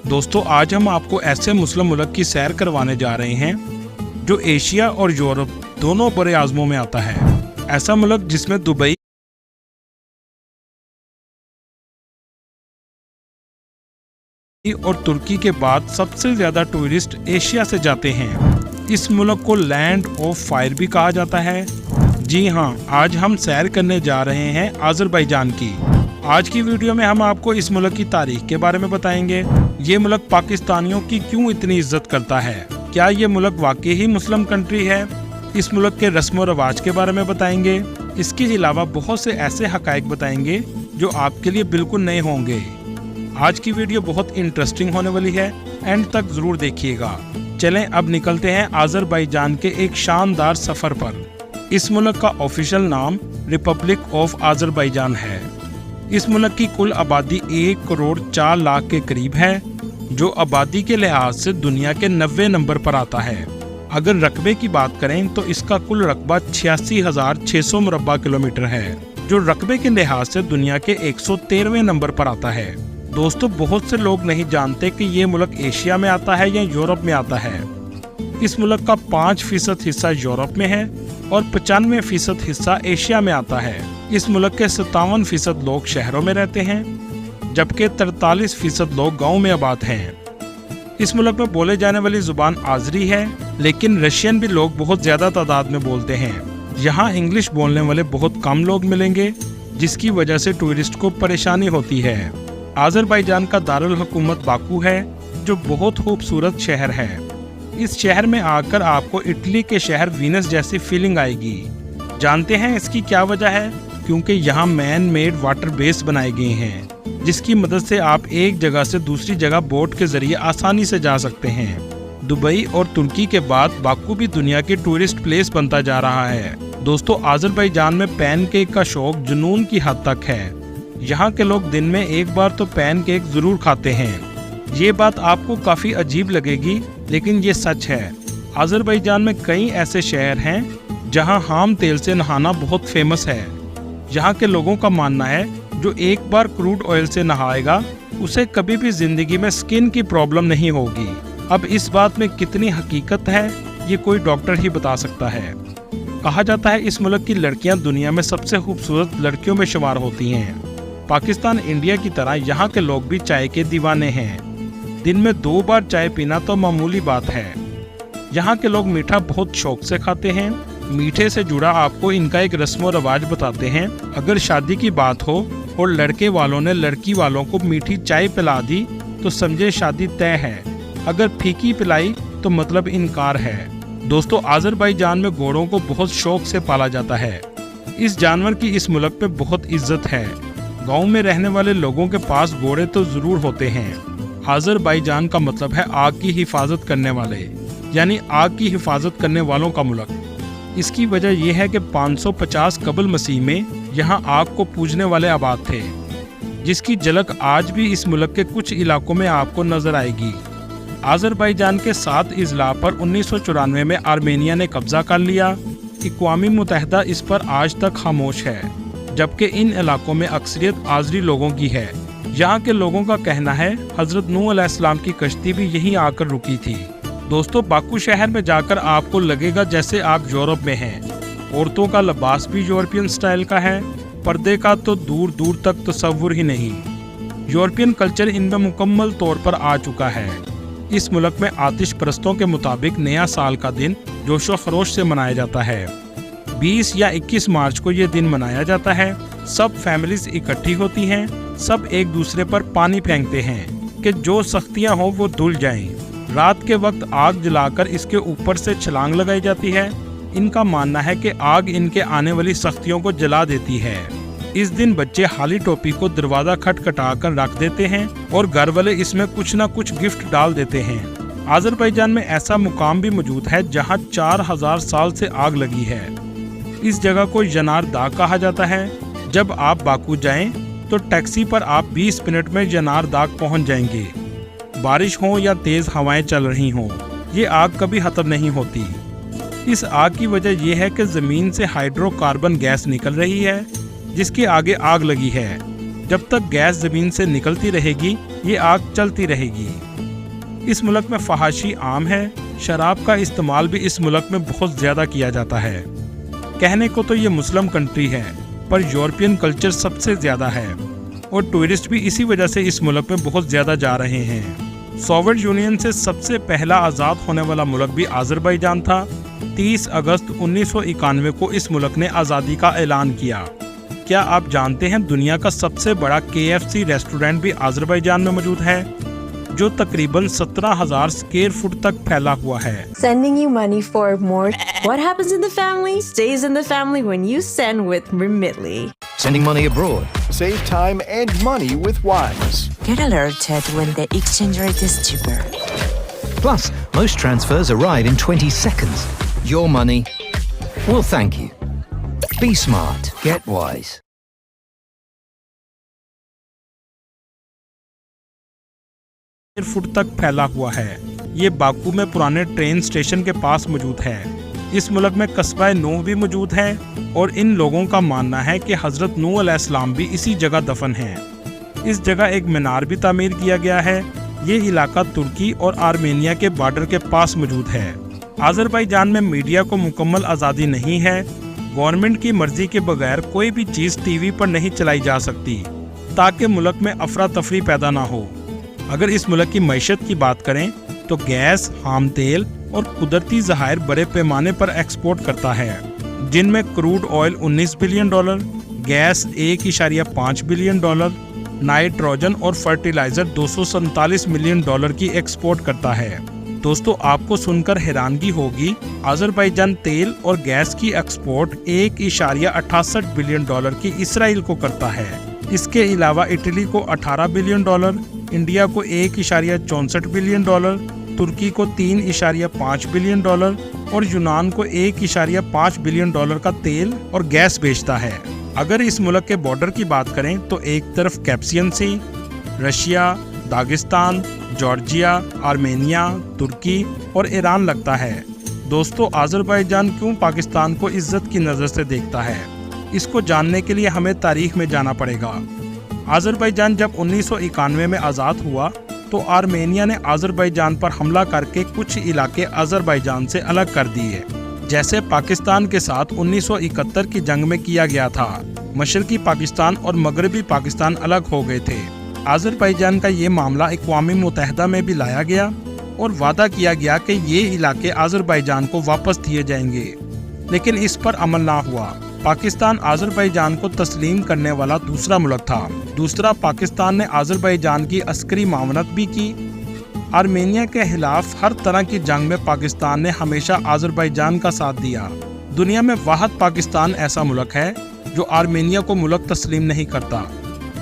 दोस्तों आज हम आपको ऐसे मुस्लिम मुल्क की सैर करवाने जा रहे हैं जो एशिया और यूरोप दोनों बड़े आज़मों में आता है। ऐसा मुल्क जिसमें दुबई और तुर्की के बाद सबसे ज्यादा टूरिस्ट एशिया से जाते हैं। इस मुल्क को लैंड ऑफ फायर भी कहा जाता है। जी हाँ, आज हम सैर करने जा रहे हैं अज़रबैजान की। आज की वीडियो में हम आपको इस मुल्क की तारीख के बारे में बताएंगे। ये मुल्क पाकिस्तानियों की क्यों इतनी इज्जत करता है, क्या ये मुल्क वाकई ही मुस्लिम कंट्री है, इस मुल्क के रस्म और रवाज के बारे में बताएंगे। इसके अलावा बहुत से ऐसे हकायक बताएंगे जो आपके लिए बिल्कुल नए होंगे। आज की वीडियो बहुत इंटरेस्टिंग होने वाली है, एंड तक जरूर देखिएगा। चलें अब निकलते हैं अज़रबैजान के एक शानदार सफर पर। इस मुल्क का ऑफिशियल नाम रिपब्लिक ऑफ अज़रबैजान है। इस मुल्क की कुल आबादी 1 करोड़ 4 लाख के करीब है, जो आबादी के लिहाज से दुनिया के 90 नंबर पर आता है। अगर रकबे की बात करें तो इसका कुल रकबा 86,600 मुरब्बा किलोमीटर है, जो रकबे के लिहाज से दुनिया के 113वें नंबर पर आता है। दोस्तों बहुत से लोग नहीं जानते कि ये मुल्क एशिया में आता है या यूरोप में आता है। इस मुल्क का 5% हिस्सा यूरोप में है और 95% हिस्सा एशिया में आता है। इस मुल्क के 57% लोग शहरों में रहते हैं, जबकि 43% लोग गाँव में आबाद हैं। इस मुल्क में बोले जाने वाली जुबान आज़री है, लेकिन रशियन भी लोग बहुत ज्यादा तादाद में बोलते हैं। यहाँ इंग्लिश बोलने वाले बहुत कम लोग मिलेंगे, जिसकी वजह से टूरिस्ट को परेशानी होती है। अज़रबैजान का दारुल हुकूमत बाकू है, जो बहुत खूबसूरत शहर है। इस शहर में आकर आपको इटली के शहर वीनस जैसी फीलिंग आएगी। जानते हैं इसकी क्या वजह है? क्योंकि यहाँ मैन मेड वाटर बेस बनाए गए हैं, जिसकी मदद से आप एक जगह से दूसरी जगह बोट के जरिए आसानी से जा सकते हैं। दुबई और तुर्की के बाद बाकू भी दुनिया के टूरिस्ट प्लेस बनता जा रहा है। दोस्तों अज़रबैजान में पैनकेक का शौक जुनून की हद तक है। यहाँ के लोग दिन में एक बार तो पैनकेक जरूर खाते हैं। ये बात आपको काफी अजीब लगेगी, लेकिन ये सच है। अज़रबैजान में कई ऐसे शहर हैं जहाँ हाम तेल से नहाना बहुत फेमस है। यहाँ के लोगों का मानना है जो एक बार क्रूड ऑयल से नहाएगा उसे कभी भी जिंदगी में स्किन की प्रॉब्लम नहीं होगी। अब इस बात में कितनी हकीकत है ये कोई डॉक्टर ही बता सकता है। कहा जाता है इस मुल्क की लड़कियां दुनिया में सबसे खूबसूरत लड़कियों में शुमार होती हैं। पाकिस्तान इंडिया की तरह यहाँ के लोग भी चाय के दीवाने हैं। दिन में 2 बार चाय पीना तो मामूली बात है। यहाँ के लोग मीठा बहुत शौक से खाते हैं। मीठे से जुड़ा आपको इनका एक रस्म और रवाज बताते हैं। अगर शादी की बात हो और लड़के वालों ने लड़की वालों को मीठी चाय पिला दी तो समझे शादी तय है। अगर फीकी पिलाई तो मतलब इनकार है। दोस्तों अज़रबैजान में घोड़ों को बहुत शौक से पाला जाता है। इस जानवर की इस मुल्क पे बहुत इज्जत है। गाँव में रहने वाले लोगों के पास घोड़े तो जरूर होते हैं। अज़रबैजान का मतलब है आग की हिफाजत करने वाले, यानी आग की हिफाजत करने वालों का मुल्क। इसकी वजह यह है कि 550 कबल मसीह में यहाँ आग को पूजने वाले आबाद थे, जिसकी झलक आज भी इस मुल्क के कुछ इलाकों में आपको नजर आएगी। अज़रबैजान के 7 अजला पर 1994 में आर्मेनिया ने कब्जा कर लिया। अक़वाम मुत्तहिदा इस पर आज तक खामोश है, जबकि इन इलाकों में अक्सरियत आज़री लोगों की है। यहाँ के लोगों का कहना है हजरत नूह अलैहिस्सलाम की कश्ती भी यहीं आकर रुकी थी। दोस्तों बाकू शहर में जाकर आपको लगेगा जैसे आप यूरोप में हैं। औरतों का लिबास भी यूरोपियन स्टाइल का है। पर्दे का तो दूर दूर तक तस्वुर ही नहीं। यूरोपियन कल्चर इनमें मुकम्मल तौर पर आ चुका है। इस मुल्क में आतिश परस्तों के मुताबिक नया साल का दिन जोशो खरोश से मनाया जाता है। 20 या 21 मार्च को ये दिन मनाया जाता है। सब फैमिलीज इकट्ठी होती हैं। सब एक दूसरे पर पानी फेंकते हैं कि जो सख्तियां हो वो धुल जाएं। रात के वक्त आग जलाकर इसके ऊपर से छलांग लगाई जाती है। इनका मानना है कि आग इनके आने वाली सख्तियों को जला देती है। इस दिन बच्चे हाली टोपी को दरवाजा खटखटा कर रख देते हैं और घर वाले इसमें कुछ न कुछ गिफ्ट डाल देते हैं। अज़रबैजान में ऐसा मुकाम भी मौजूद है जहां 4000 साल से आग लगी है। इस जगह को यनार दाग कहा जाता है। जब आप बाकू जाएं तो टैक्सी पर आप 20 मिनट में यनार दाग पहुंच जाएंगे। बारिश हो या तेज हवाएं चल रही हों, ये आग कभी खत्म नहीं होती। इस आग की वजह यह है कि जमीन से हाइड्रोकार्बन गैस निकल रही है, जिसके आगे आग लगी है। जब तक गैस जमीन से निकलती रहेगी ये आग चलती रहेगी। اس ملک میں فحاشی عام ہے، شراب کا استعمال بھی اس ملک میں بہت زیادہ کیا جاتا ہے۔ کہنے کو تو یہ مسلم کنٹری ہے، پر یورپین کلچر سب سے زیادہ ہے، اور ٹورسٹ بھی اسی وجہ سے اس ملک میں بہت زیادہ جا رہے ہیں۔ سوویت یونین سے سب سے پہلا آزاد ہونے والا ملک بھی آذربائیجان تھا۔ 30 اگست 1991 کو اس ملک نے آزادی کا اعلان کیا۔ کیا آپ جانتے ہیں دنیا کا سب سے بڑا KFC ریسٹورنٹ بھی آذربائیجان میں موجود ہے، جو تقریباً 17,000 اسکوائر فٹ تک پھیلا ہوا ہے۔ Sending you money for more. What happens in the family stays in the family when you send with Remitly. Sending money abroad. Save time and money with Wise. Get alerted when the exchange rate is cheaper. Plus, most transfers arrive in 20 seconds. Your money. Well, thank you. Be smart. Get Wise. Foot تک پھیلا ہوا ہے۔ یہ Baku میں پرانے train station کے پاس موجود ہے۔ اس ملک میں قصبہ نوح بھی موجود ہے، اور ان لوگوں کا ماننا ہے کہ حضرت نوح علیہ السلام بھی اسی جگہ دفن ہیں۔ اس جگہ ایک مینار بھی تعمیر کیا گیا ہے۔ یہ علاقہ ترکی اور آرمینیا کے بارڈر کے پاس موجود ہے۔ آذربائیجان میں میڈیا کو مکمل آزادی نہیں ہے۔ گورنمنٹ کی مرضی کے بغیر کوئی بھی چیز ٹی وی پر نہیں چلائی جا سکتی، تاکہ ملک میں افراتفری پیدا نہ ہو۔ اگر اس ملک کی معیشت کی بات کریں تو گیس، خام تیل اور قدرتی ذخائر بڑے پیمانے پر ایکسپورٹ کرتا ہے، جن میں crude oil $19 billion, gas $1.5 billion, nitrogen اور فرٹیلائزر $247 ملین کی ایکسپورٹ کرتا ہے۔ دوستو، آپ کو سن کر حیرانگی ہوگی، آذربائیجان تیل اور گیس کی ایکسپورٹ $1.68 بلین کی اسرائیل کو کرتا ہے۔ اس کے علاوہ اٹلی کو $18 بلین، انڈیا کو $1.64 بلین، ترکی کو $3.5 بلین اور یونان کو $1.5 بلین کا تیل اور گیس بیچتا ہے۔ اگر اس ملک کے بارڈر کی بات کریں تو ایک طرف کیسپیئن سی، رشیا، داغستان، جارجیا، آرمینیا، ترکی اور ایران لگتا ہے۔ دوستو، آذربائیجان کیوں پاکستان کو عزت کی نظر سے دیکھتا ہے؟ اس کو جاننے کے لیے ہمیں تاریخ میں جانا پڑے گا۔ آذربائیجان جب 1991 میں آزاد ہوا تو آرمینیا نے آذربائیجان پر حملہ کر کے کچھ علاقے آذربائیجان سے الگ کر دیے، جیسے پاکستان کے ساتھ 1971 کی جنگ میں کیا گیا تھا۔ مشرقی پاکستان اور مغربی پاکستان الگ ہو گئے تھے۔ آذربائیجان کا یہ معاملہ اقوام متحدہ میں بھی لایا گیا اور وعدہ کیا گیا کہ یہ علاقے آذربائیجان کو واپس دیے جائیں گے، لیکن اس پر عمل نہ ہوا۔ پاکستان آذربائیجان کو تسلیم کرنے والا دوسرا ملک تھا۔ دوسرا، پاکستان نے آذربائیجان کی عسکری معاونت بھی کی۔ آرمینیا کے خلاف ہر طرح کی جنگ میں پاکستان نے ہمیشہ آذربائیجان کا ساتھ دیا۔ دنیا میں واحد پاکستان ایسا ملک ہے جو آرمینیا کو ملک تسلیم نہیں کرتا،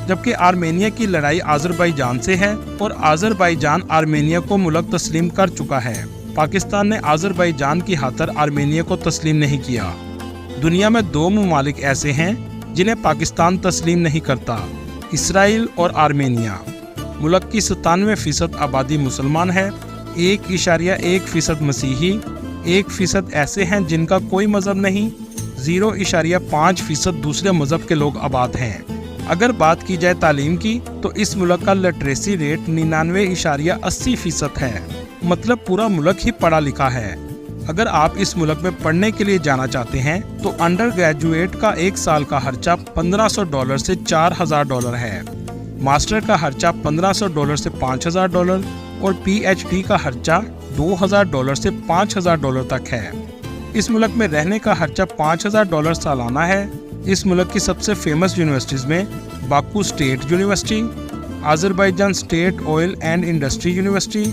جبکہ آرمینیا کی لڑائی آذربائیجان سے ہے اور آذربائیجان آرمینیا کو ملک تسلیم کر چکا ہے۔ پاکستان نے آذربائیجان کی خاطر آرمینیا کو تسلیم نہیں کیا۔ دنیا میں 2 ممالک ایسے ہیں جنہیں پاکستان تسلیم نہیں کرتا، اسرائیل اور آرمینیا۔ ملک کی 97% آبادی مسلمان ہے، 1.1% مسیحی، 1% ایسے ہیں جن کا کوئی مذہب نہیں، 0.5% دوسرے مذہب کے لوگ آباد ہیں۔ اگر بات کی جائے تعلیم کی تو اس ملک کا لٹریسی ریٹ 99.80% ہے، مطلب پورا ملک ہی پڑھا لکھا ہے۔ اگر آپ اس ملک میں پڑھنے کے لیے جانا چاہتے ہیں تو انڈر گریجویٹ کا 1 سال کا خرچہ $1,500 سے $4,000 ہے، ماسٹر کا خرچہ $1,500 سے $5,000 اور PhD کا خرچہ $2,000 سے $5,000 تک ہے۔ اس ملک میں رہنے کا خرچہ $5,000 سالانہ ہے۔ اس ملک کی سب سے فیمس یونیورسٹیز میں Baku state university, Azerbaijan state oil and industry university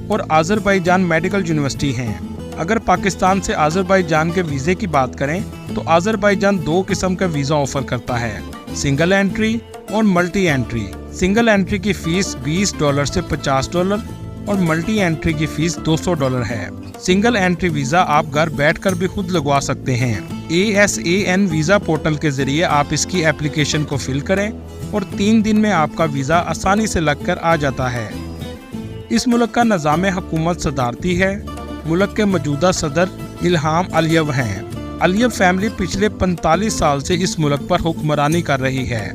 اور آذربائیجان میڈیکل یونیورسٹی ہیں۔ اگر پاکستان سے آذربائیجان کے ویزے کی بات کریں تو آذربائیجان 2 قسم کا ویزا آفر کرتا ہے، سنگل انٹری اور ملٹی انٹری۔ سنگل انٹری کی فیس $20 سے $50 اور ملٹی انٹری کی فیس $200 ہے۔ سنگل انٹری ویزا آپ گھر بیٹھ کر بھی خود لگوا سکتے ہیں۔ ASAN ویزا پورٹل کے ذریعے آپ اس کی اپلیکیشن کو فل کریں اور 3 دن میں آپ کا ویزا آسانی سے لگ کر آ جاتا ہے۔ اس ملک کا نظام حکومت صدارتی ہے۔ ملک کے موجودہ صدر الہام علیو ہیں۔ علیو فیملی پچھلے 45 سال سے اس ملک پر حکمرانی کر رہی ہے۔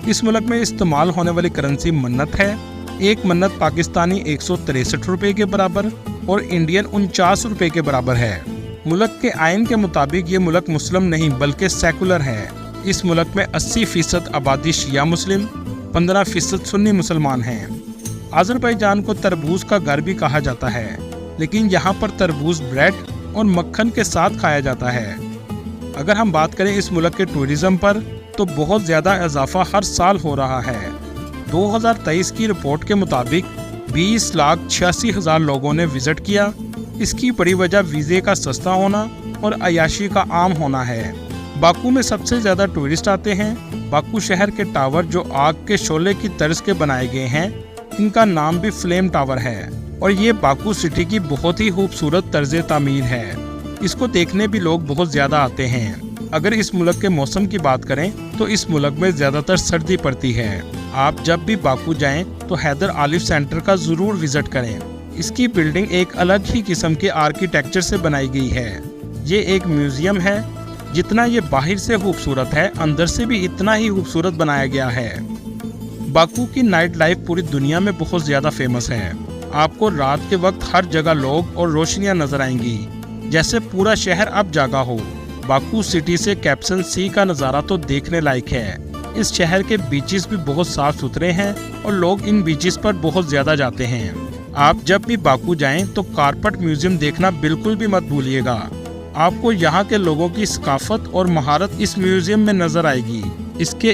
اس ملک میں استعمال ہونے والی کرنسی منت ہے एक मन्नत पाकिस्तानी 163 रुपए के बराबर और इंडियन 49 रुपए के बराबर है। मुल्क के आइन के मुताबिक ये मुल्क मुस्लिम नहीं बल्कि सेकुलर है। इस मुल्क में 80% आबादी शिया मुस्लिम, 15% सुन्नी मुसलमान हैं। आज़रबाईजान को तरबूज का घर भी कहा जाता है, लेकिन यहाँ पर तरबूज ब्रेड और मक्खन के साथ खाया जाता है। अगर हम बात करें इस मुल्क के टूरिज्म पर, तो बहुत ज़्यादा इजाफा हर साल हो रहा है। 2023 की रिपोर्ट के मुताबिक 20,86,000 लोगों ने विजिट किया। इसकी बड़ी वजह वीज़े का सस्ता होना और अयाशी का आम होना है। बाकू में सबसे ज़्यादा टूरिस्ट आते हैं। बाकू शहर के टावर जो आग के शोले की तर्ज के बनाए गए हैं, इनका नाम भी फ्लेम टावर है और ये बाकू सिटी की बहुत ही खूबसूरत तर्ज तामीर है। इसको देखने भी लोग बहुत ज़्यादा आते हैं। अगर इस मुल्क के मौसम की बात करें तो इस मुल्क में ज़्यादातर सर्दी पड़ती है। आप जब भी बाकू जाएं तो हैदर आलिफ सेंटर का ज़रूर विज़िट करें। इसकी बिल्डिंग एक अलग ही किस्म के आर्किटेक्चर से बनाई गई है। ये एक म्यूज़ियम है। जितना ये बाहर से खूबसूरत है, अंदर से भी इतना ही खूबसूरत बनाया गया है। बाकू की नाइट लाइफ पूरी दुनिया में बहुत ज़्यादा फेमस है। आपको रात के वक्त हर जगह लोग और रोशनियां नजर आएंगी, जैसे पूरा शहर अब जागा हो। बाकू सिटी से कैप्सन सी का नज़ारा तो देखने लायक है। इस शहर के बीचेस भी बहुत साफ सुथरे हैं और लोग इन बीचेस पर बहुत ज़्यादा जाते हैं। आप जब भी बाकू जाएं तो कारपेट म्यूजियम देखना बिल्कुल भी मत भूलिएगा। आपको यहाँ के लोगों की सकाफत और महारत इस म्यूजियम में नजर आएगी। इसके